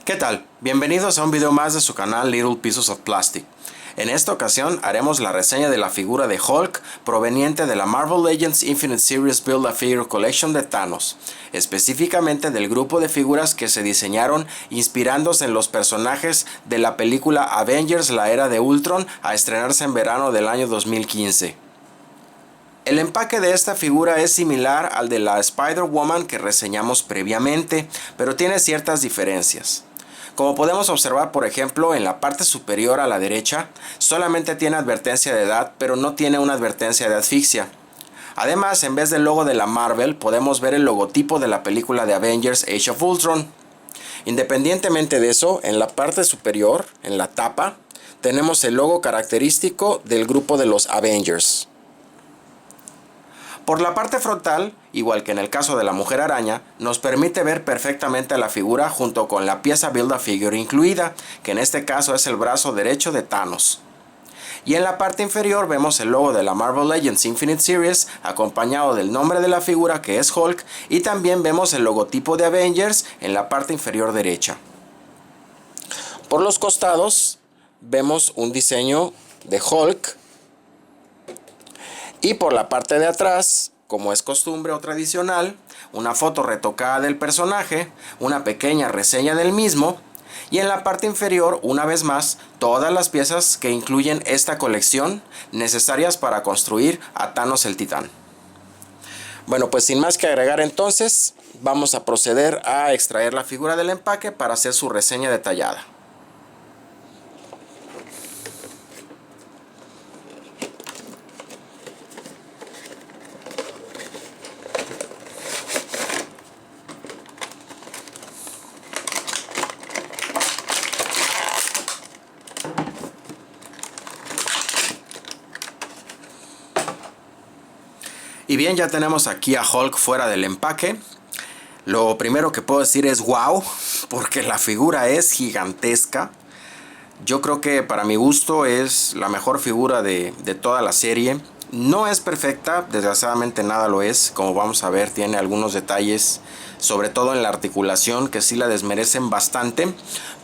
¿Qué tal? Bienvenidos a un video más de su canal Little Pieces of Plastic. En esta ocasión haremos la reseña de la figura de Hulk proveniente de la Marvel Legends Infinite Series Build-A-Figure Collection de Thanos, específicamente del grupo de figuras que se diseñaron inspirándose en los personajes de la película Avengers: La Era de Ultron, a estrenarse en verano del año 2015. El empaque de esta figura es similar al de la Spider-Woman que reseñamos previamente, pero tiene ciertas diferencias. Como podemos observar, por ejemplo, en la parte superior a la derecha, solamente tiene advertencia de edad, pero no tiene una advertencia de asfixia. Además, en vez del logo de la Marvel, podemos ver el logotipo de la película de Avengers: Age of Ultron. Independientemente de eso, en la parte superior, en la tapa, tenemos el logo característico del grupo de los Avengers. Por la parte frontal, igual que en el caso de la Mujer Araña, nos permite ver perfectamente a la figura junto con la pieza Build-A-Figure incluida, que en este caso es el brazo derecho de Thanos. Y en la parte inferior vemos el logo de la Marvel Legends Infinite Series, acompañado del nombre de la figura, que es Hulk, y también vemos el logotipo de Avengers en la parte inferior derecha. Por los costados vemos un diseño de Hulk. Y por la parte de atrás, como es costumbre o tradicional, una foto retocada del personaje, una pequeña reseña del mismo, y en la parte inferior, una vez más, todas las piezas que incluyen esta colección necesarias para construir a Thanos el Titán. Bueno, pues sin más que agregar, entonces vamos a proceder a extraer la figura del empaque para hacer su reseña detallada. Y bien, ya tenemos aquí a Hulk fuera del empaque. Lo primero que puedo decir es wow, porque la figura es gigantesca. Yo creo que para mi gusto es la mejor figura de toda la serie. No es perfecta, desgraciadamente nada lo es. Como vamos a ver, tiene algunos detalles, sobre todo en la articulación, que sí la desmerecen bastante.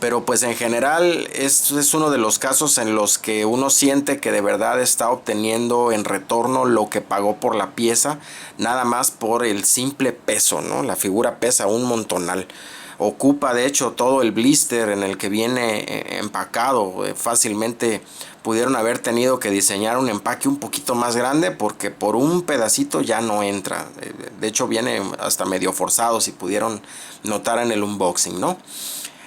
Pero pues en general es uno de los casos en los que uno siente que de verdad está obteniendo en retorno lo que pagó por la pieza, nada más por el simple peso, ¿no? La figura pesa un montonal. Ocupa de hecho todo el blister en el que viene empacado. Fácilmente pudieron haber tenido que diseñar un empaque un poquito más grande, porque por un pedacito ya no entra. De hecho viene hasta medio forzado, si pudieron notar en el unboxing, ¿no?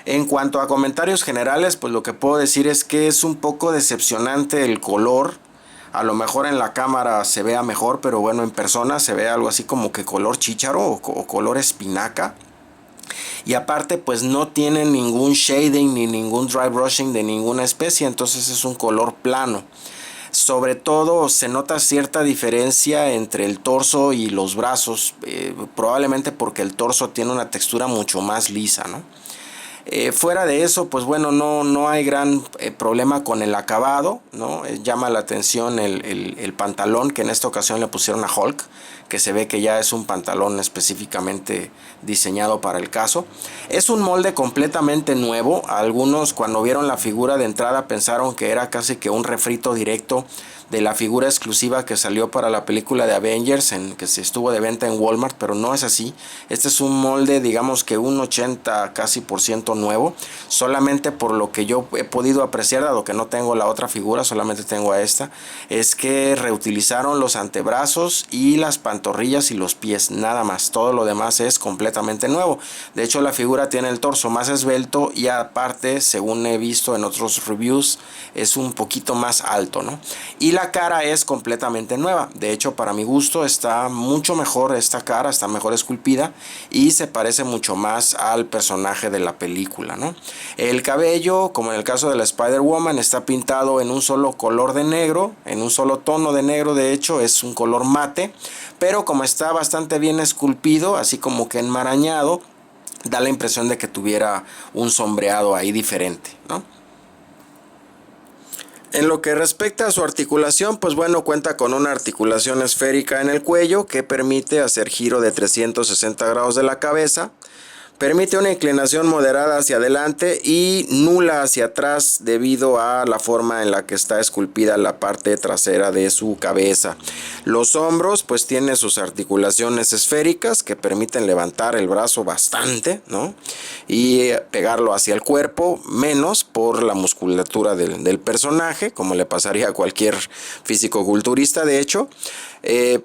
En cuanto a comentarios generales, pues lo que puedo decir es que es un poco decepcionante el color. A lo mejor en la cámara se vea mejor, pero bueno, en persona se ve algo así como que color chícharo o color espinaca. Y aparte pues no tiene ningún shading ni ningún dry brushing de ninguna especie, entonces es un color plano. Sobre todo se nota cierta diferencia entre el torso y los brazos, probablemente porque el torso tiene una textura mucho más lisa, ¿no? Fuera de eso, pues bueno, no hay gran problema con el acabado, ¿no? Llama la atención el pantalón que en esta ocasión le pusieron a Hulk, que se ve que ya es un pantalón específicamente diseñado para el caso. Es un molde completamente nuevo. Algunos, cuando vieron la figura de entrada, pensaron que era casi que un refrito directo de la figura exclusiva que salió para la película de Avengers, que se estuvo de venta en Walmart, pero no es así. Este es un molde, digamos que un 80 casi por ciento nuevo, solamente por lo que yo he podido apreciar, dado que no tengo la otra figura, solamente tengo a esta, es que reutilizaron los antebrazos y las pantorrillas y los pies, nada más. Todo lo demás es completamente nuevo. De hecho, la figura tiene el torso más esbelto y aparte, según he visto en otros reviews, es un poquito más alto, ¿no? Y la cara es completamente nueva. De hecho, para mi gusto está mucho mejor esta cara, está mejor esculpida y se parece mucho más al personaje de la película, ¿no? El cabello, como en el caso de la Spider-Woman, está pintado en un solo color de negro, en un solo tono de negro. De hecho, es un color mate, pero como está bastante bien esculpido, así como que enmarañado, da la impresión de que tuviera un sombreado ahí diferente, ¿no? En lo que respecta a su articulación, pues bueno, cuenta con una articulación esférica en el cuello que permite hacer giro de 360 grados de la cabeza, Permite una inclinación moderada hacia adelante y nula hacia atrás debido a la forma en la que está esculpida la parte trasera de su cabeza. Los hombros pues tiene sus articulaciones esféricas que permiten levantar el brazo bastante, ¿no? Y pegarlo hacia el cuerpo, menos por la musculatura del personaje, como le pasaría a cualquier físico-culturista de hecho.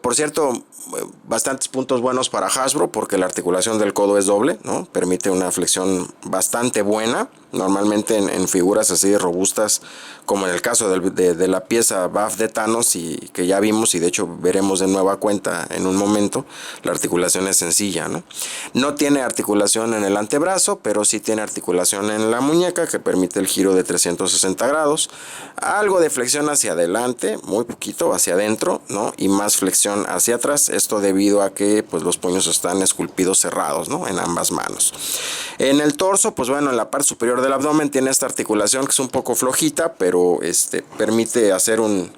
Por cierto, bastantes puntos buenos para Hasbro porque la articulación del codo es doble, ¿no? Permite una flexión bastante buena. Normalmente en figuras así robustas, como en el caso de la pieza Buff de Thanos, y que ya vimos y de hecho veremos de nueva cuenta en un momento, la articulación es sencilla, ¿no? No tiene articulación en el antebrazo, pero sí tiene articulación en la muñeca que permite el giro de 360 grados. Algo de flexión hacia adelante, muy poquito hacia adentro, ¿no? Y más flexión hacia atrás. Esto debido a que pues, los puños están esculpidos cerrados, ¿no? En ambas manos. En el torso, pues bueno, en la parte superior del abdomen tiene esta articulación que es un poco flojita, pero permite hacer un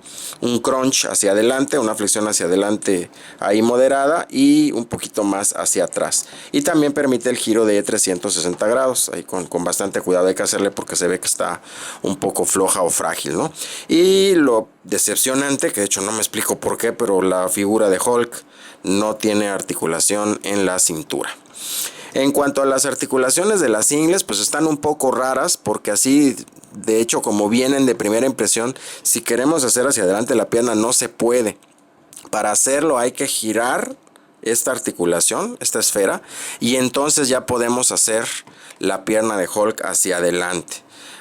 crunch hacia adelante, una flexión hacia adelante ahí moderada y un poquito más hacia atrás. Y también permite el giro de 360 grados, ahí con bastante cuidado hay que hacerle porque se ve que está un poco floja o frágil, ¿no? Y lo decepcionante, que de hecho no me explico por qué, pero la figura de Hulk no tiene articulación en la cintura. En cuanto a las articulaciones de las ingles, pues están un poco raras porque así, de hecho, como vienen de primera impresión, si queremos hacer hacia adelante la pierna no se puede. Para hacerlo hay que girar esta articulación, esta esfera, y entonces ya podemos hacer la pierna de Hulk hacia adelante.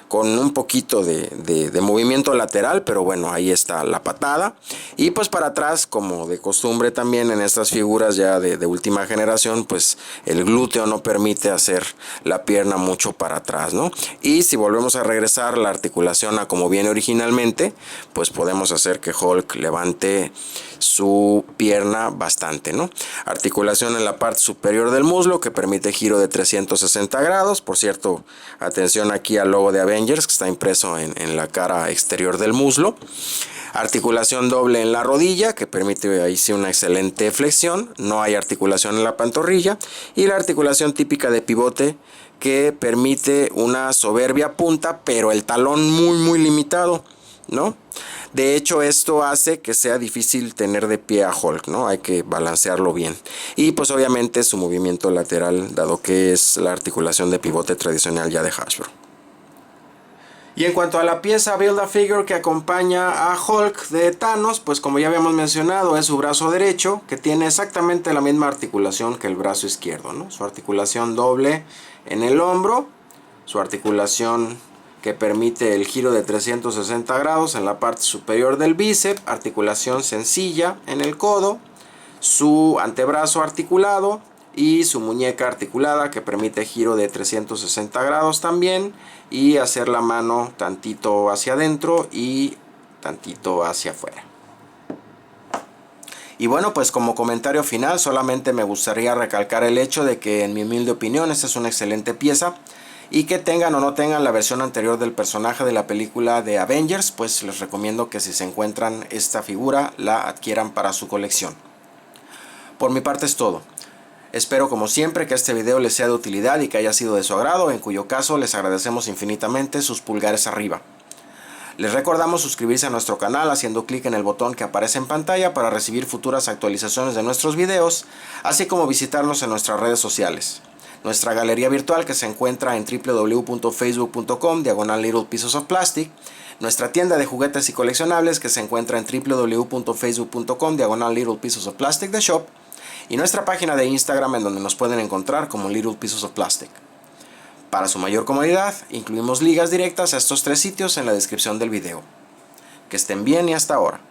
Con un poquito de movimiento lateral, pero bueno, ahí está la patada. Y pues para atrás, como de costumbre también en estas figuras ya de última generación, pues el glúteo no permite hacer la pierna mucho para atrás, ¿no? Y si volvemos a regresar la articulación a como viene originalmente, pues podemos hacer que Hulk levante su pierna bastante, ¿no? Articulación en la parte superior del muslo que permite giro de 360 grados. Por cierto, atención aquí al logo de Avengers que está impreso en la cara exterior del muslo. Articulación doble en la rodilla que permite ahí sí una excelente flexión. No hay articulación en la pantorrilla. Y la articulación típica de pivote que permite una soberbia punta, pero el talón muy limitado, ¿no? De hecho, esto hace que sea difícil tener de pie a Hulk, ¿no? Hay que balancearlo bien. Y pues obviamente su movimiento lateral, dado que es la articulación de pivote tradicional ya de Hasbro. Y en cuanto a la pieza Build-A-Figure que acompaña a Hulk de Thanos, pues como ya habíamos mencionado, es su brazo derecho, que tiene exactamente la misma articulación que el brazo izquierdo, ¿no? Su articulación doble en el hombro, su articulación que permite el giro de 360 grados en la parte superior del bíceps, articulación sencilla en el codo, su antebrazo articulado y su muñeca articulada que permite giro de 360 grados también, y hacer la mano tantito hacia adentro y tantito hacia afuera. Y bueno, pues como comentario final solamente me gustaría recalcar el hecho de que en mi humilde opinión esta es una excelente pieza. Y que tengan o no tengan la versión anterior del personaje de la película de Avengers, pues les recomiendo que si se encuentran esta figura la adquieran para su colección. Por mi parte es todo. Espero como siempre que este video les sea de utilidad y que haya sido de su agrado, en cuyo caso les agradecemos infinitamente sus pulgares arriba. Les recordamos suscribirse a nuestro canal haciendo clic en el botón que aparece en pantalla para recibir futuras actualizaciones de nuestros videos, así como visitarnos en nuestras redes sociales. Nuestra galería virtual que se encuentra en www.facebook.com/Little Pieces of Plastic, nuestra tienda de juguetes y coleccionables que se encuentra en www.facebook.com/Little Pieces of Plastic The Shop, y nuestra página de Instagram en donde nos pueden encontrar como Little Pieces of Plastic. Para su mayor comodidad, incluimos ligas directas a estos tres sitios en la descripción del video. Que estén bien y hasta ahora.